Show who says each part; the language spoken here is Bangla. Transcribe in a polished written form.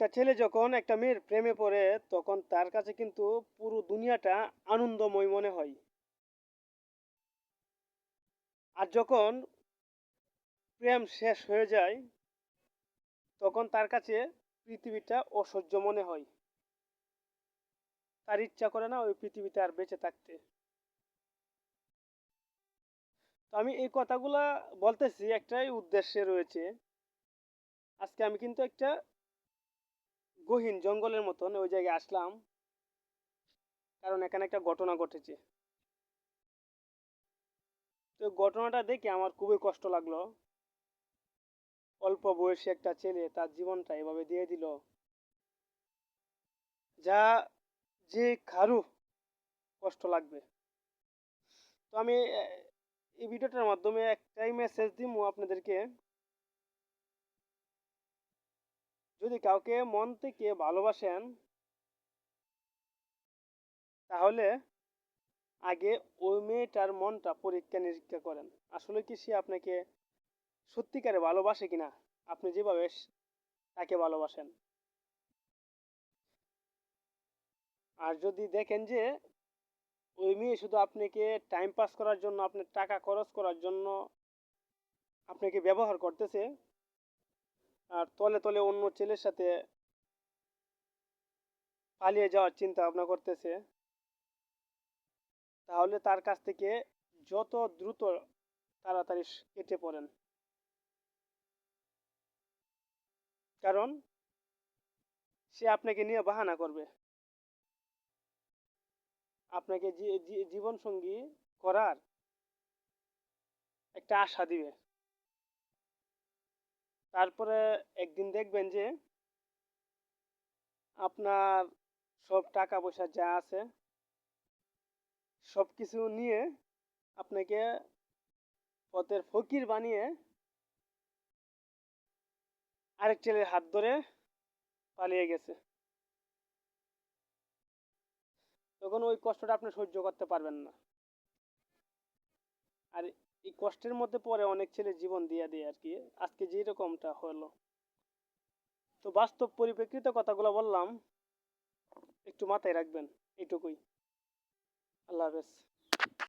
Speaker 1: একটা ছেলে যখন একটা মেয়ের প্রেমে পড়ে তখন তার কাছে কিন্তু পুরো দুনিয়াটা আনন্দময় মনে হয়। আর যখন প্রেম শেষ হয়ে যায় তখন তার কাছে পৃথিবীটা অসহ্য মনে হয়। তার ইচ্ছা করে না ওই পৃথিবীতে আর বেঁচে থাকতে। তো আমি এই কথাগুলা বলতেছি একটাই উদ্দেশ্যে রয়েছে। আজকে আমি কিন্তু একটা গহীন জঙ্গলের মতন ওই জায়গায় আসলাম, কারণ এখানে একটা ঘটনা ঘটেছে। তো ঘটনাটা দেখে আমার খুবই কষ্ট লাগলো। অল্প বয়সী একটা ছেলে তার জীবনটা এভাবে দিয়ে দিল, যা যে কারো কষ্ট লাগবে। তো আমি এই ভিডিওটার মাধ্যমে একটাই মেসেজ দিব আপনাদেরকে, যদি কাউকে মন থেকে ভালোবাসেন তাহলে আগে ওই মেয়েটার মনটা পরীক্ষা নিরীক্ষা করেন। আসলে কি সে আপনাকে সত্যিকারে ভালোবাসে কিনা, আপনি যেভাবে তাকে ভালোবাসেন। আর যদি দেখেন যে ওই মেয়ে শুধু আপনাকে টাইম পাস করার জন্য, আপনার টাকা খরচ করার জন্য আপনাকে ব্যবহার করতেছে, আর তলে তলে অন্য ছেলের সাথে পালিয়ে যাওয়ার চিন্তা ভাবনা করতেছে, তাহলে তার কাছ থেকে যত দ্রুত তাড়াতাড়ি কেটে পড়েন। কারণ সে আপনাকে নিয়ে বাহানা করবে, আপনাকে জীবন সঙ্গী করার একটা আশা দিবে। তারপরে একদিন দেখবেন যে আপনার সব টাকা পয়সা যা আছে সব কিছু নিয়ে আপনাকে পথের ফকির বানিয়ে আরেক ছেলের হাত ধরে পালিয়ে গেছে। তখন ওই কষ্টটা আপনি সহ্য করতে পারবেন না। আর এই কষ্টের মধ্যে পরে অনেক ছেলে জীবন দিয়ে দেয় আর কি, আজকে যেরকমটা হলো। তো বাস্তব পরিপ্রেক্ষিতে কথাগুলো বললাম, একটু মাথায় রাখবেন। এটুকুই। আল্লাহ হাফেজ।